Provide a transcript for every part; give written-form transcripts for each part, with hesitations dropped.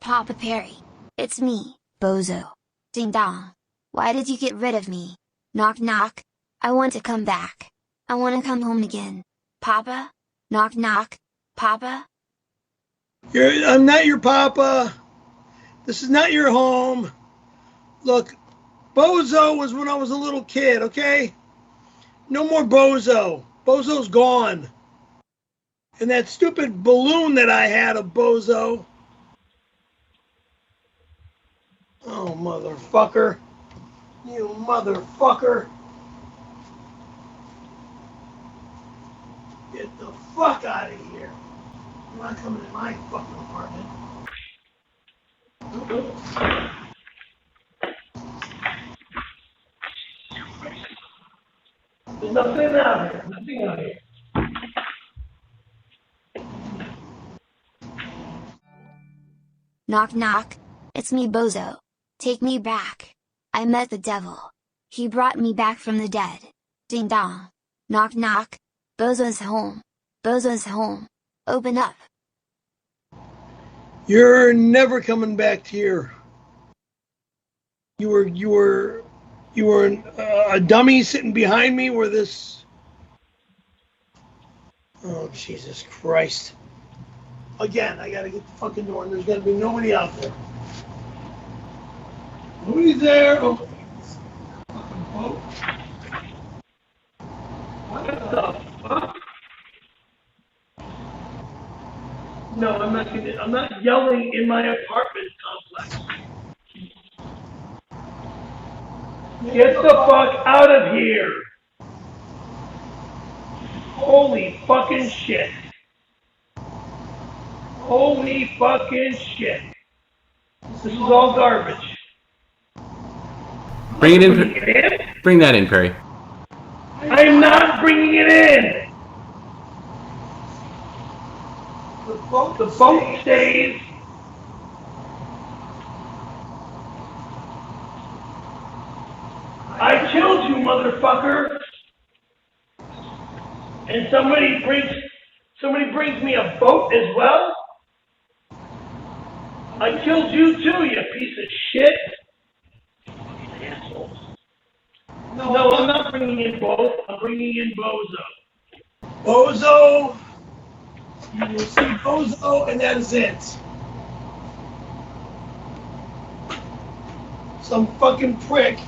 Papa Perry. It's me, Bozo. Ding dong. Why did you get rid of me? Knock knock. I want to come back. I want to come home again. Papa? Knock knock. Papa? I'm not your papa. This is not your home. Look, Bozo was when I was a little kid, okay? No more Bozo. Bozo's gone. And that stupid balloon that I had of Bozo. Oh, motherfucker. You motherfucker. Get the fuck out of here. You're not coming in my fucking apartment. There's nothing out here. Nothing out here. Knock knock. It's me, Bozo. Take me back. I met the devil. He brought me back from the dead. Ding dong. Knock knock. Bozo's home. Bozo's home. Open up. You're never coming back here. You were a dummy sitting behind me where this... Oh, Jesus Christ. Again, I gotta get the fucking door and there's gotta be nobody out there. Nobody's there. Oh, fucking boat. What the fuck? No, I'm not yelling in my apartment complex. Get the fuck out of here! Holy fucking shit. Holy fucking shit. This is all garbage. Bring it in. Bring that in, Perry. I'm not bringing it in! The boat stays. I killed you, motherfucker! And somebody brings me a boat as well? I killed you too, you piece of shit! Assholes. No, I'm not bringing in both. I'm bringing in Bozo. Bozo! You will see Bozo, and that is it. Some fucking prick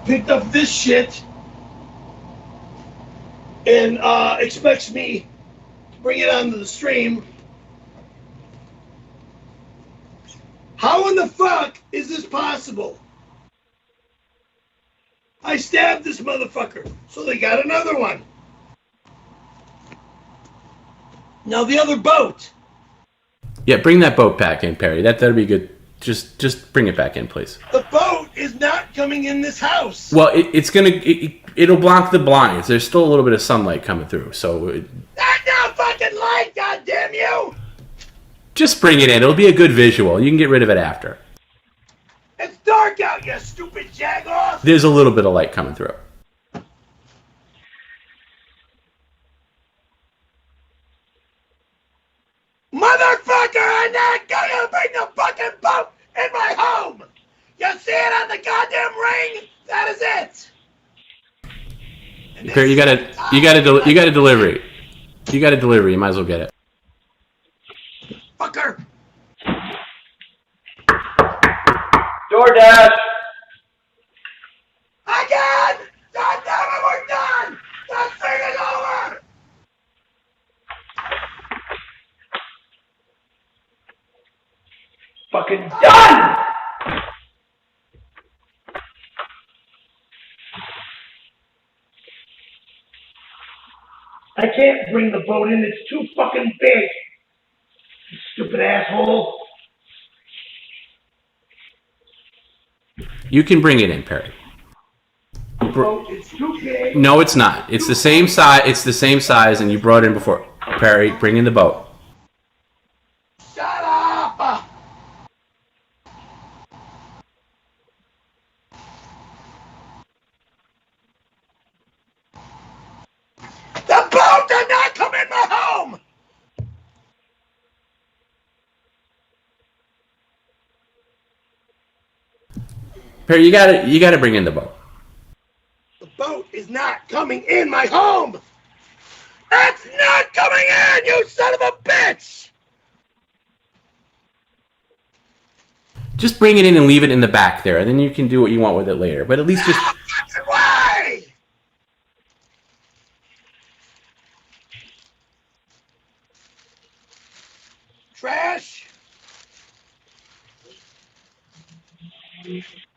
picked up this shit and expects me to bring it onto the stream. How in the fuck is this possible? I stabbed this motherfucker, so they got another one. Now the other boat. Yeah, bring that boat back in, Perry. That'll be good. Just bring it back in, please. The boat is not coming in this house. Well, it'll block the blinds. There's still a little bit of sunlight coming through, so. That's no fucking light, goddamn you! Just bring it in. It'll be a good visual. You can get rid of it after. It's dark out, you stupid jagoff! There's a little bit of light coming through. Motherfucker, I'm not gonna bring the fucking boat in my home! You see it on the goddamn ring? That is it! Perry, you got a delivery. You got a delivery. You might as well get it. Fucker! DoorDash! Again! God damn it, we're done! This thing is over! Fucking done! I can't bring the boat in, it's too fucking big! You stupid asshole! You can bring it in, Perry. It's too big. No, it's not. It's the same size. It's the same size, and you brought it in before. Perry, bring in the boat. Shut up! The boat did not come in my home! Perry, you gotta bring in the boat. The boat is not coming in my home. It's not coming in, you son of a bitch! Just bring it in and leave it in the back there, and then you can do what you want with it later. But at least just... No fucking way! Trash!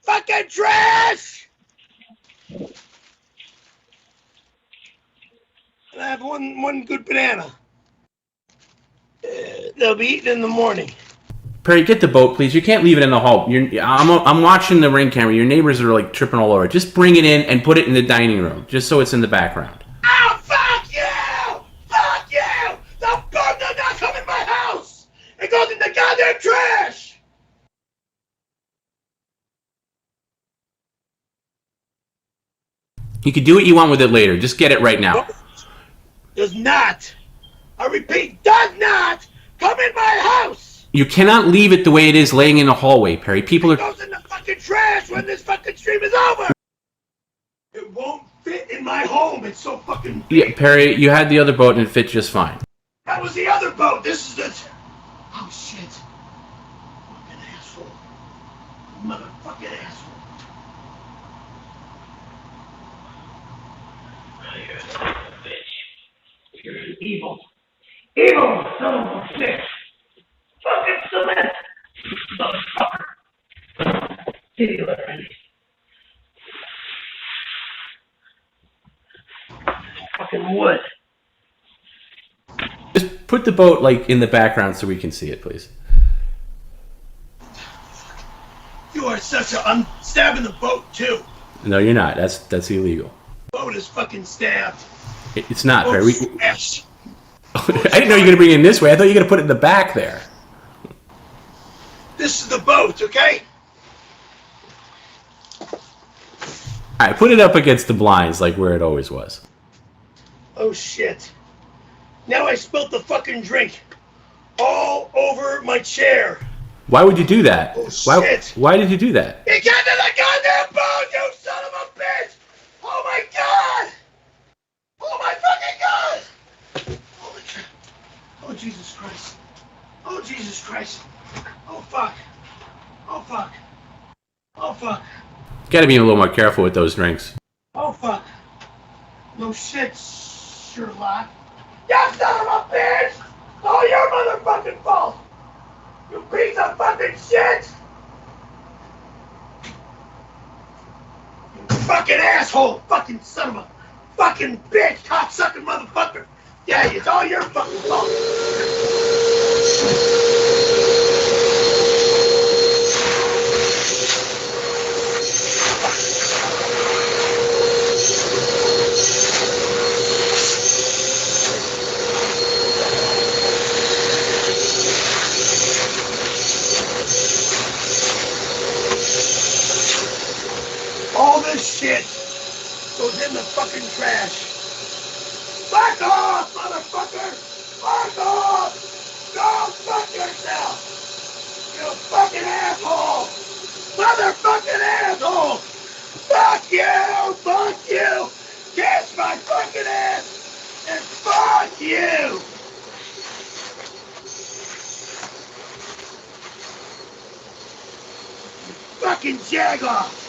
Fucking trash! And I have one good banana. They'll be eaten in the morning. Perry, get the boat, please. You can't leave it in the hall. I'm watching the ring camera. Your neighbors are like tripping all over. Just bring it in and put it in the dining room, just so it's in the background. Oh, fuck you! Fuck you! The boat does not come in my house! It goes in the goddamn trash! You can do what you want with it later. Just get it right now. Does not, I repeat, does not come in my house! You cannot leave it the way it is laying in the hallway, Perry. People It are... goes in the fucking trash when this fucking stream is over! It won't fit in my home, it's so fucking big. Yeah, Perry, you had the other boat and it fit just fine. That was the other boat, this is the... Oh shit. Fucking asshole. Motherfucking asshole. You're a son of a bitch. You're an evil son of a bitch. Fucking cement. Motherfucker. Idiot. Fucking wood. Just put the boat like in the background so we can see it, please. You are such a... I'm stabbing the boat too. No, you're not. That's illegal. The boat is fucking stabbed. It's not, Perry. Yes. I didn't know you were going to bring it in this way. I thought you were going to put it in the back there. This is the boat, okay? Alright, put it up against the blinds like where it always was. Oh shit. Now I spilt the fucking drink all over my chair. Why would you do that? Oh shit. Why did you do that? He got to the goddamn boat, you son of a bitch! Oh my god! Oh my fucking god! Holy crap. Oh Jesus Christ. Oh Jesus Christ. Oh fuck. Oh fuck. Oh fuck. Gotta be a little more careful with those drinks. Oh fuck. No shit, Sherlock. You son of a bitch! All your motherfucking fault! You piece of fucking shit! You fucking asshole! Fucking son of a fucking bitch! Cocksucking motherfucker! Yeah, it's all your fucking fault! All this shit goes in the fucking trash. Fuck off, motherfucker! Fuck off! Go fuck yourself! You fucking asshole! Motherfucking asshole! Fuck you! Fuck you! Kiss my fucking ass! And fuck you! You fucking jagoff!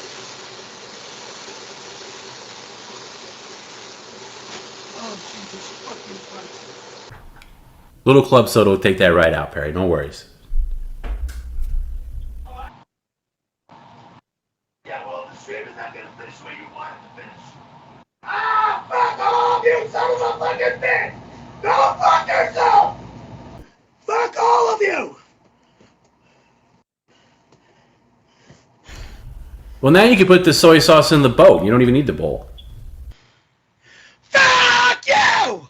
Oh, Jesus fucking Christ. Little club soda will take that right out, Perry. No worries. Yeah, well, the stream is not gonna finish where you want it to finish. Ah, fuck off, you son of a fucking bitch! Go fuck yourself! Fuck all of you! Well, now you can put the soy sauce in the boat. You don't even need the bowl. Fuck you!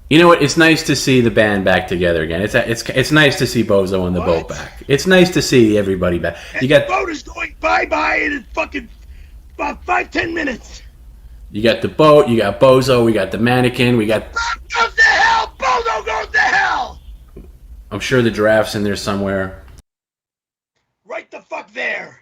You know what? It's nice to see the band back together again. It's nice to see Bozo and the boat back. It's nice to see everybody back. You got the boat is going bye-bye in fucking about 5-10 minutes. You got the boat. You got Bozo. We got the mannequin. We got. Boat goes to hell. Bozo goes to hell. I'm sure the giraffe's in there somewhere. Right the fuck there.